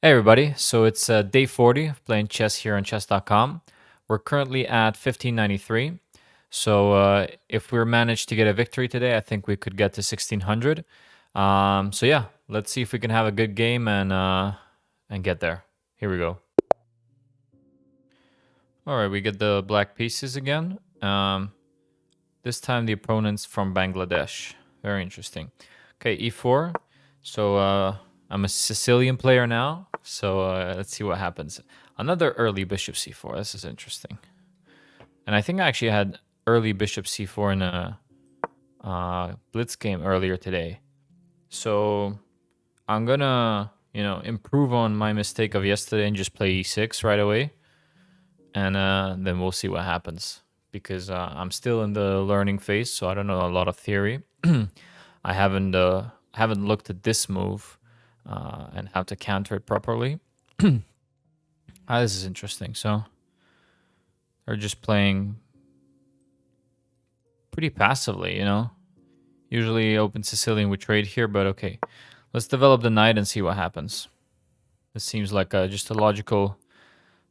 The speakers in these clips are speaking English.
Hey everybody, so it's day 40 of playing chess here on chess.com. We're currently at 1593. So if we managed to get a victory today, I think we could get to 1600. So yeah, let's see if we can have a good game and get there. Here we go. All right, we get the black pieces again. This time the opponent's from Bangladesh. Very interesting. Okay, e4. So I'm a Sicilian player now. So let's see what happens. Another early bishop c4. This is interesting. And I think I actually had early bishop c4 in a blitz game earlier today. So I'm gonna, improve on my mistake of yesterday and just play e6 right away. And then we'll see what happens. Because I'm still in the learning phase, so I don't know a lot of theory. I haven't looked at this move and how to counter it properly. This is interesting. So they're just playing pretty passively, Usually open Sicilian we trade here, but okay. Let's develop the knight and see what happens. This seems like just a logical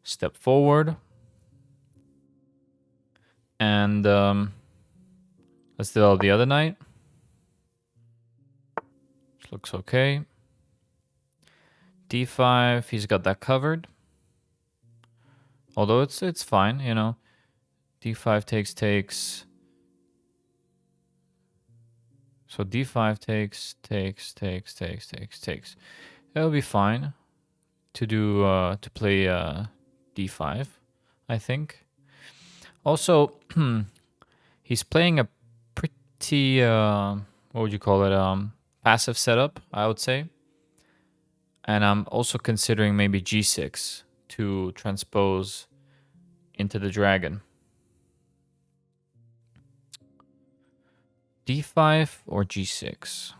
step forward. And let's develop the other knight. Which looks okay. d5, he's got that covered. Although it's fine, d5 takes. So d5 takes. That'll be fine to do to play d5, I think. Also, he's playing a pretty what would you call it? Passive setup, I would say. And I'm also considering maybe g6 to transpose into the dragon. d5 or g6?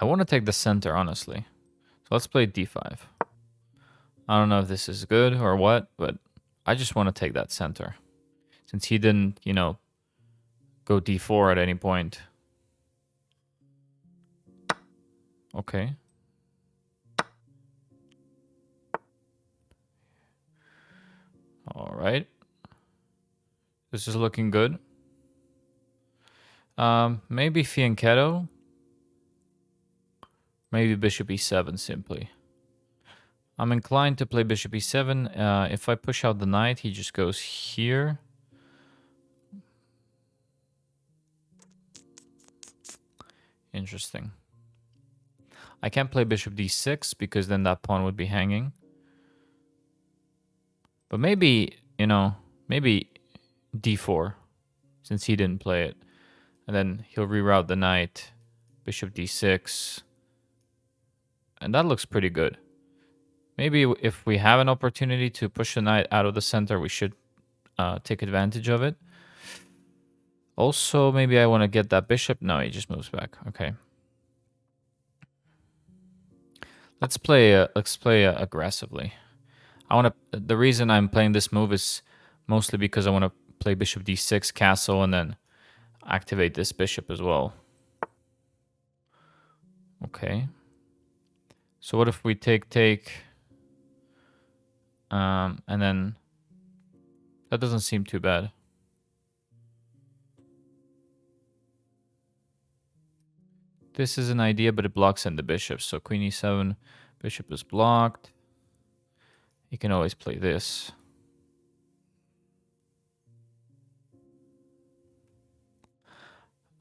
I want to take the center, honestly. So let's play d5. I don't know if this is good or what, but I just want to take that center. Since he didn't, go d4 at any point. Okay. All right. This is looking good. Maybe Finegold. Maybe bishop e7 simply. I'm inclined to play bishop e7. If I push out the knight, he just goes here. Interesting. I can't play bishop d6 because then that pawn would be hanging. But maybe, maybe d4 since he didn't play it. And then he'll reroute the knight, bishop d6. And that looks pretty good. Maybe if we have an opportunity to push the knight out of the center, we should take advantage of it. Also, maybe I want to get that bishop. No, he just moves back. Okay. Let's play aggressively. The reason I'm playing this move is mostly because I want to play bishop d6 castle and then activate this bishop as well. Okay. So what if we take and then that doesn't seem too bad. This is an idea, but it blocks in the bishop. So queen e7, bishop is blocked. You can always play this.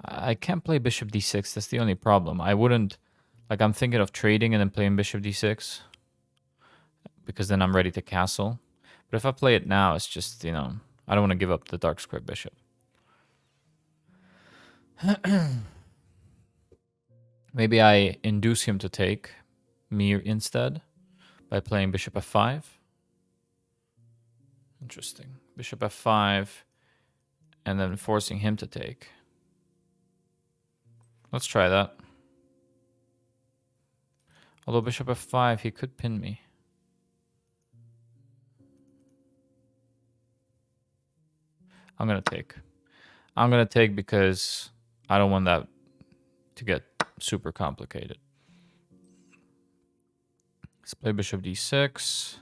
I can't play bishop d6. That's the only problem. I wouldn't, I'm thinking of trading and then playing bishop d6 because then I'm ready to castle. But if I play it now, it's just, I don't want to give up the dark square bishop. Maybe I induce him to take me instead by playing bishop f5. Interesting. Bishop f5 and then forcing him to take. Let's try that. Although bishop f5, he could pin me. I'm going to take. I'm going to take because I don't want that to get super complicated. Let's play bishop d6.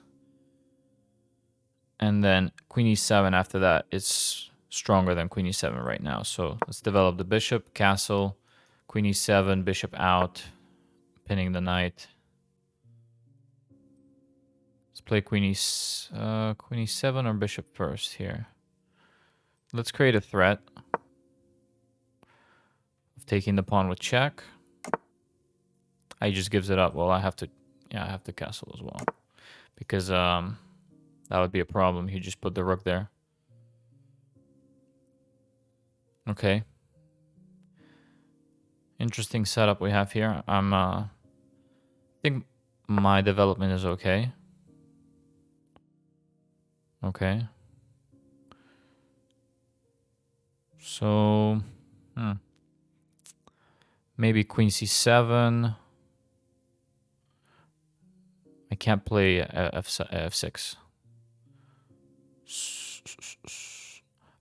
And then queen e7 after that. It's stronger than queen e7 right now. So let's develop the bishop, castle, queen e7, bishop out, pinning the knight. Let's play queen e7 or bishop first here. Let's create a threat of taking the pawn with check. He just gives it up. Well, I have to castle as well. Because that would be a problem. He just put the rook there. Okay. Interesting setup we have here. I think my development is okay. Okay. So, maybe queen c7. I can't play f6.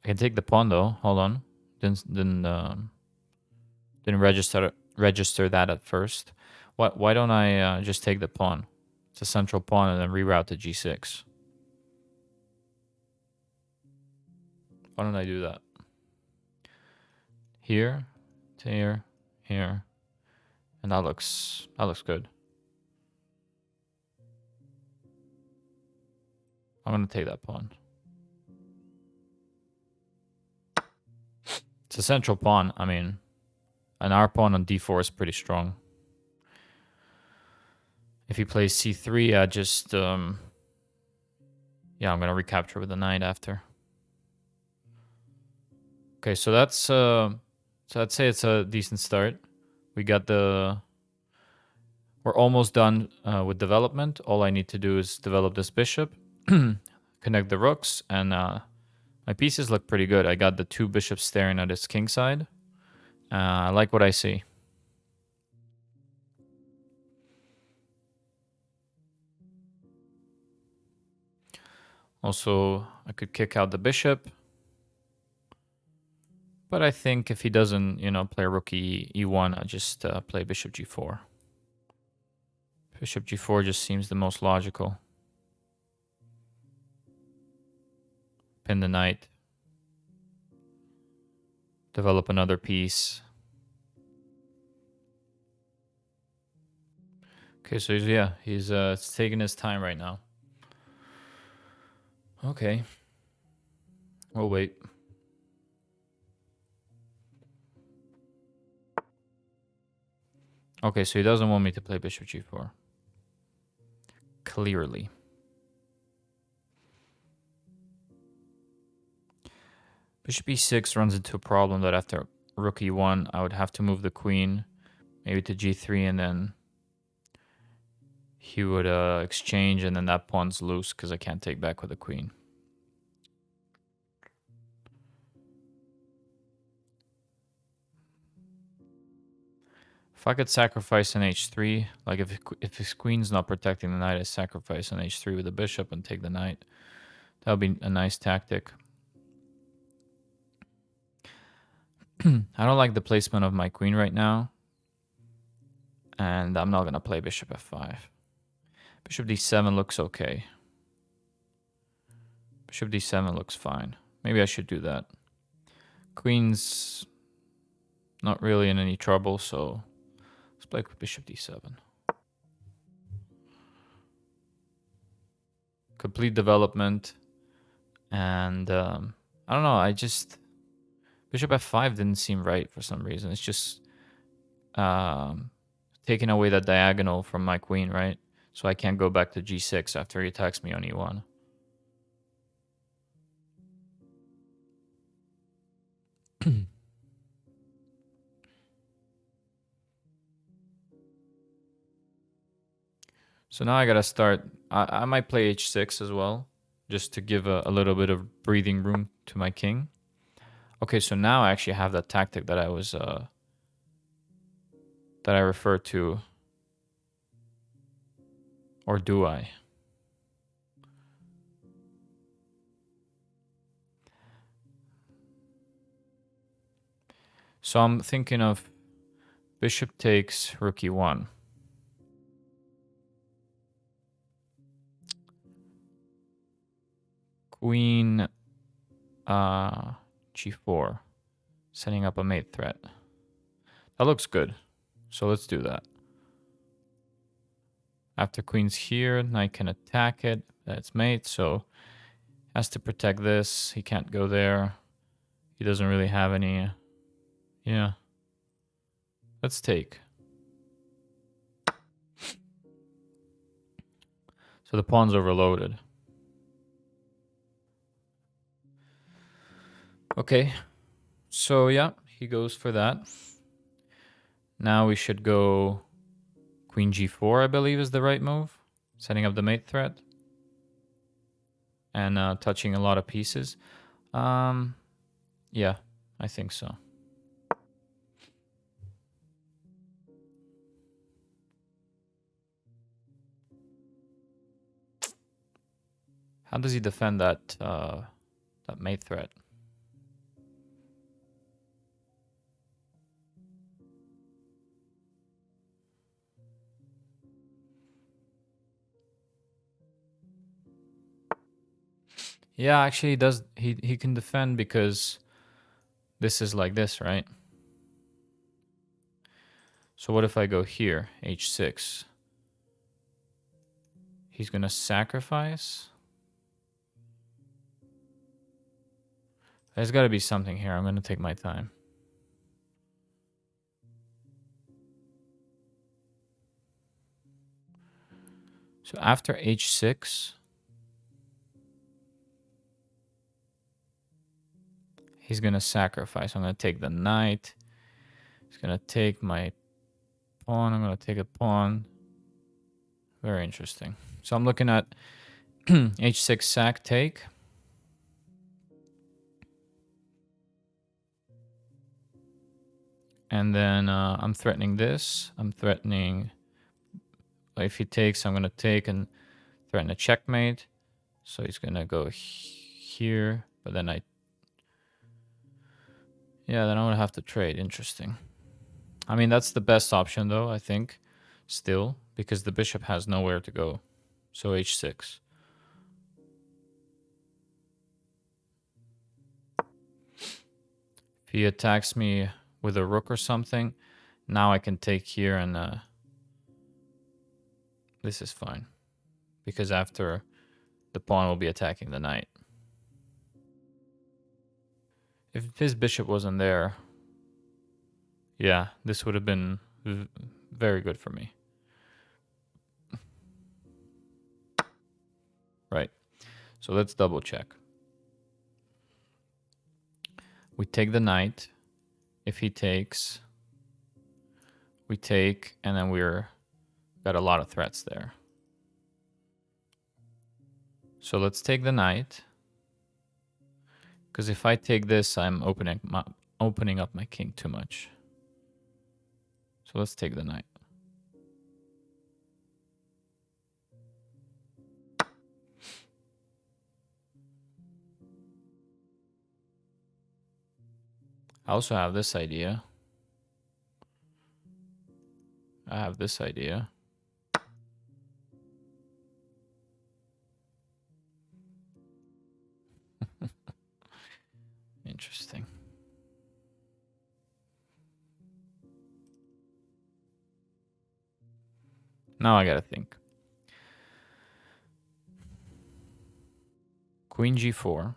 I can take the pawn though. Hold on. Didn't register that at first. Why don't I just take the pawn? It's a central pawn and then reroute to g6. Why don't I do that? Here, to here, here, and that looks good. I'm gonna take that pawn. It's a central pawn. I mean, an R pawn on d4 is pretty strong. If he plays c3, I just I'm gonna recapture with the knight after. Okay, so that's so I'd say it's a decent start. We got we're almost done with development. All I need to do is develop this bishop, connect the rooks, and my pieces look pretty good. I got the two bishops staring at his king side. I like what I see. Also, I could kick out the bishop. But I think if he doesn't, play rook e1, I just play bishop g4. Bishop g4 just seems the most logical. Pin the knight. Develop another piece. Okay, so he's taking his time right now. Okay. We'll wait. Okay, so he doesn't want me to play bishop g4. Clearly. Bishop e6 runs into a problem that after rook e1, I would have to move the queen, maybe to g3, and then he would exchange, and then that pawn's loose because I can't take back with the queen. If I could sacrifice an h3, like if his queen's not protecting the knight, I sacrifice an h3 with the bishop and take the knight. That would be a nice tactic. I don't like the placement of my queen right now. And I'm not going to play bishop f5. Bishop d7 looks okay. Bishop d7 looks fine. Maybe I should do that. Queen's not really in any trouble, so let's play bishop d7. Complete development. And I don't know, bishop f5 didn't seem right for some reason. It's just taking away that diagonal from my queen, right? So I can't go back to g6 after he attacks me on e1. So now I gotta start. I might play h6 as well, just to give a little bit of breathing room to my king. Okay, so now I actually have that tactic that I was that I referred to. Or do I? So I'm thinking of Bishop takes rook e1. Queen g4. Setting up a mate threat. That looks good. So let's do that. After queen's here, knight can attack it. That's mate, so has to protect this. He can't go there. He doesn't really have any. Yeah. Let's take. So the pawn's overloaded. Okay. So yeah, he goes for that. Now we should go queen g4, I believe is the right move. Setting up the mate threat. And touching a lot of pieces. Yeah, I think so. How does he defend that that mate threat? Yeah, actually he does. He can defend because this is like this, right? So what if I go here, h6? He's gonna sacrifice. There's got to be something here. I'm gonna take my time. So after h6, he's gonna sacrifice. I'm gonna take the knight. He's gonna take my pawn. I'm gonna take a pawn. Very interesting. So I'm looking at h6 sack take. And then I'm threatening this. I'm threatening, if he takes, I'm going to take and threaten a checkmate. So he's going to go here. But then then I'm going to have to trade. Interesting. I mean, that's the best option, though, I think, still, because the bishop has nowhere to go. So h6. If he attacks me with a rook or something, now I can take here and this is fine. Because after the pawn will be attacking the knight. If his bishop wasn't there, yeah, this would have been very good for me. Right. So let's double check. We take the knight. If he takes, we take, and then we're got a lot of threats there. So let's take the knight. Because if I take this, I'm opening up my king too much. So let's take the knight. I also have this idea. I have this idea. Interesting. Now I gotta think. Queen g4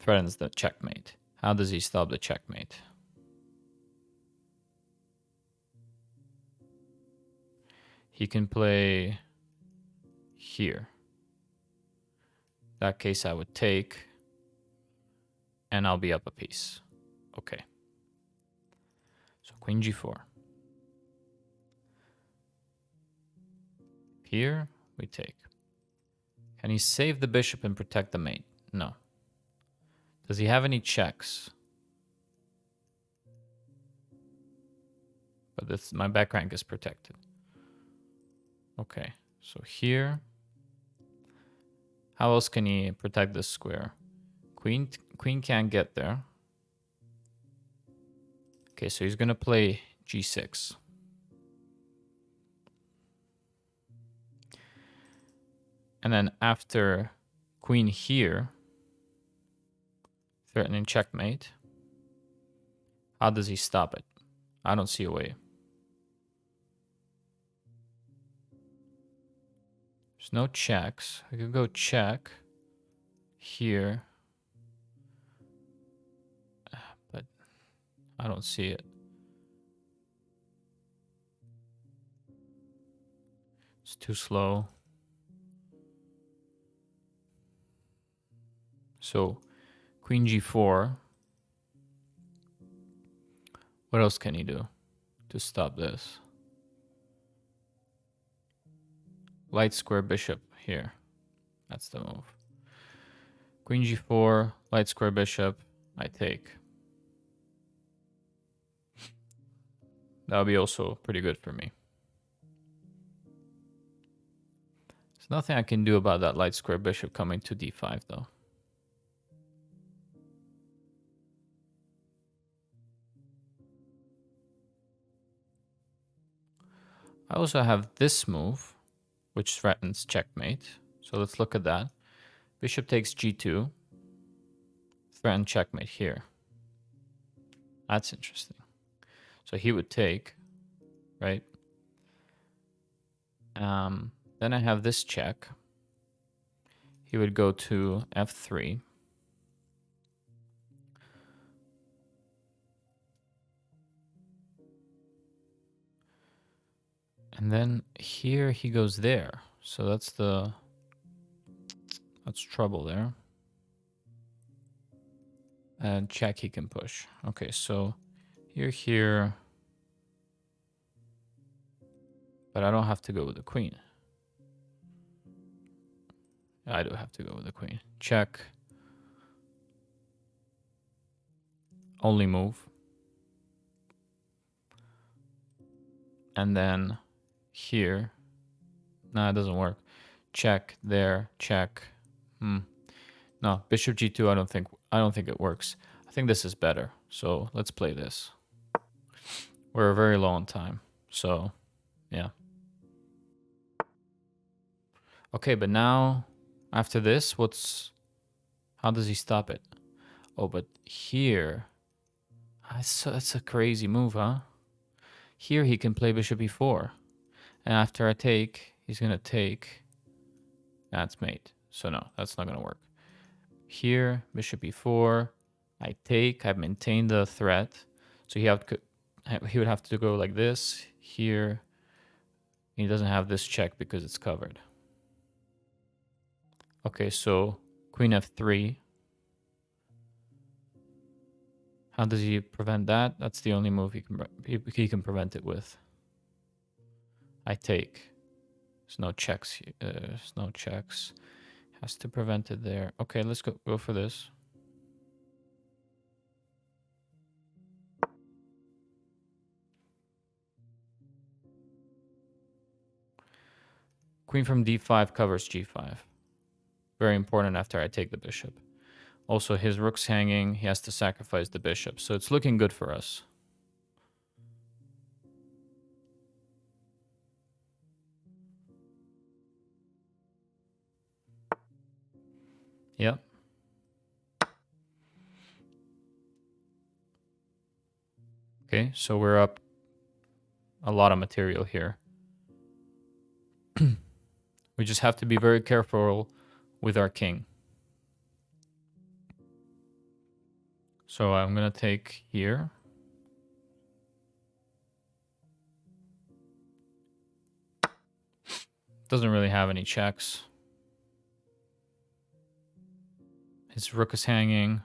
threatens the checkmate. How does he stop the checkmate? He can play here. In that case, I would take, and I'll be up a piece. Okay. So queen g4. Here, we take. Can he save the bishop and protect the mate? No. Does he have any checks? But this, my back rank is protected. Okay, so here. How else can he protect this square? Queen can't get there. Okay, so he's gonna play g6. And then after queen here, threatening checkmate, how does he stop it? I don't see a way. There's no checks. I could go check here, but I don't see it. It's too slow. So queen g4. What else can he do to stop this? Light square bishop here. That's the move. Queen g4, light square bishop, I take. That would be also pretty good for me. There's nothing I can do about that light square bishop coming to d5 though. I also have this move, which threatens checkmate. So let's look at that. Bishop takes g2. Threaten checkmate here. That's interesting. So he would take, right? Then I have this check. He would go to f3. And then here he goes there. So that's trouble there. And check he can push. Okay, so here. But I don't have to go with the queen. I do have to go with the queen. Check. Only move. And then here. No, it doesn't work. Check there, check. No, bishop g2, I don't think it works. I think this is better. So let's play this. We're very low on time. So yeah. Okay, but now after this, how does he stop it? Oh, but here, that's a crazy move, huh? Here he can play bishop e4. And after I take, he's gonna take. That's mate. So no, that's not gonna work. Here, bishop e4. I take. I've maintained the threat. So he would have to go like this here. He doesn't have this check because it's covered. Okay, so queen f3. How does he prevent that? That's the only move he can prevent it with. I take. There's no checks. There's no checks. Has to prevent it there. Okay, let's go for this. Queen from d5 covers g5. Very important after I take the bishop. Also, his rook's hanging. He has to sacrifice the bishop. So it's looking good for us. Yep. Okay, so we're up a lot of material here. We just have to be very careful with our king. So I'm going to take here. Doesn't really have any checks. His rook is hanging.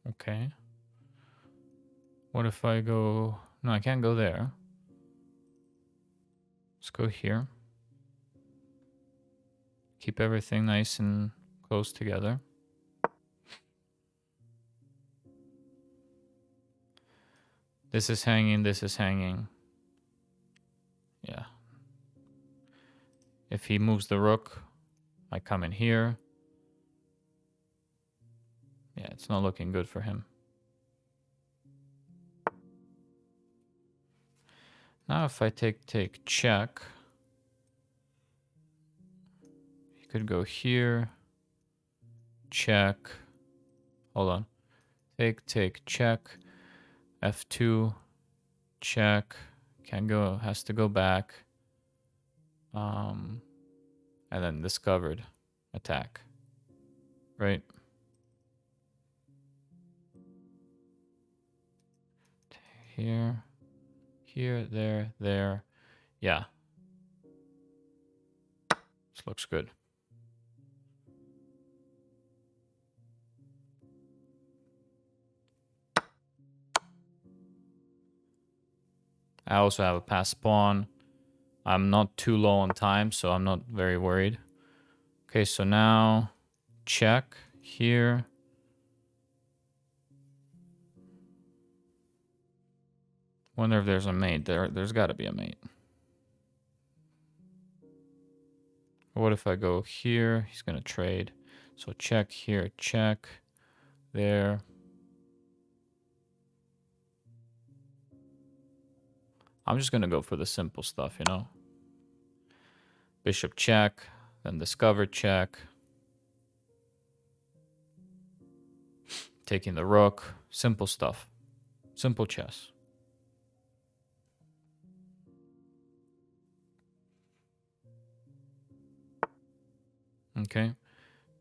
Okay. What if I go... No, I can't go there. Let's go here. Keep everything nice and close together. This is hanging, this is hanging. Yeah. If he moves the rook, I come in here. it's not looking good for him. Now if I take check, he could go here, check, hold on, take check, f2, check, can't go, has to go back, and then discovered, attack, right? Here, there. Yeah. This looks good. I also have a passed pawn. I'm not too low on time, so I'm not very worried. Okay, so now check here. Wonder if there's a mate. There's got to be a mate. What if I go here? He's going to trade. So check here, check there. I'm just going to go for the simple stuff, you know. Bishop check, then discover check. Taking the rook. Simple stuff. Simple chess. Okay.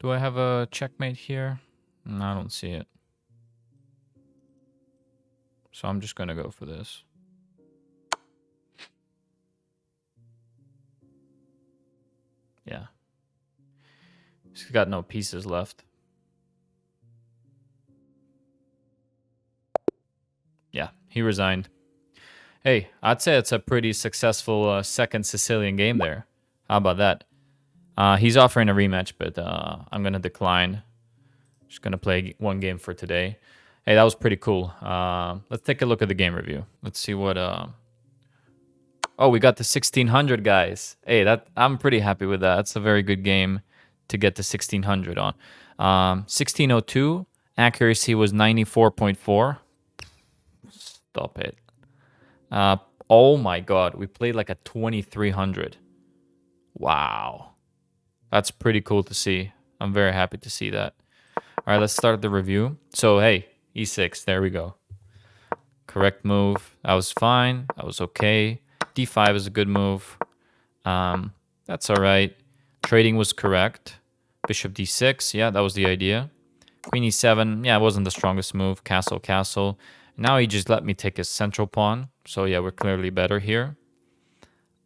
Do I have a checkmate here? No, I don't see it. So I'm just going to go for this. Yeah. He's got no pieces left. Yeah, he resigned. Hey, I'd say it's a pretty successful second Sicilian game there. How about that? He's offering a rematch, but I'm going to decline. Just going to play one game for today. Hey, that was pretty cool. Let's take a look at the game review. Let's see what... Oh, we got the 1600, guys. Hey, I'm pretty happy with that. That's a very good game to get to 1600 on. 1602, accuracy was 94.4. Stop it. Oh my god, we played like a 2300. Wow. That's pretty cool to see. I'm very happy to see that. All right, let's start the review. So, hey, e6, there we go. Correct move. That was fine. That was okay. d5 is a good move. That's all right. Trading was correct. Bishop d6, yeah, that was the idea. Queen e7, yeah, it wasn't the strongest move. Castle, castle. Now he just let me take his central pawn. So, yeah, we're clearly better here.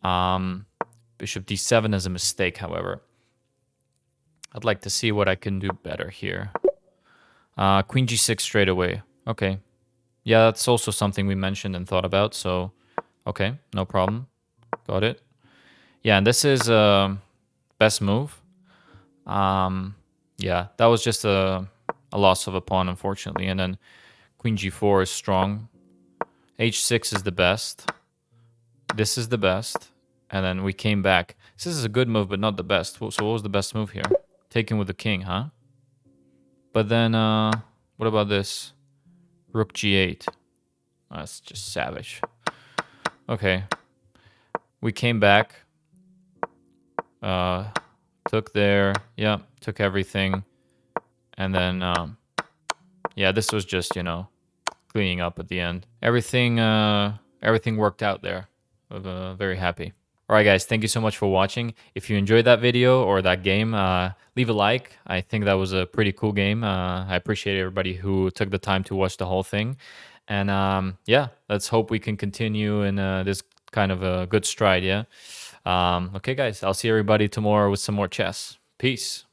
Bishop d7 is a mistake, however. I'd like to see what I can do better here. Queen g6 straight away. Okay. Yeah, that's also something we mentioned and thought about. So, okay, no problem. Got it. Yeah, and this is best move. Yeah, that was just a loss of a pawn, unfortunately. And then Queen g4 is strong. h6 is the best. This is the best. And then we came back. This is a good move, but not the best. So what was the best move here? Taking with the king, huh? But then, what about this? Rook g8. That's just savage. Okay. We came back. Took there. Yeah, took everything. And then, yeah, this was just, you know, cleaning up at the end. Everything worked out there. I'm very happy. All right, guys, thank you so much for watching. If you enjoyed that video or that game, leave a like. I think that was a pretty cool game. I appreciate everybody who took the time to watch the whole thing. And yeah, let's hope we can continue in this kind of a good stride, yeah? Okay, guys, I'll see everybody tomorrow with some more chess. Peace.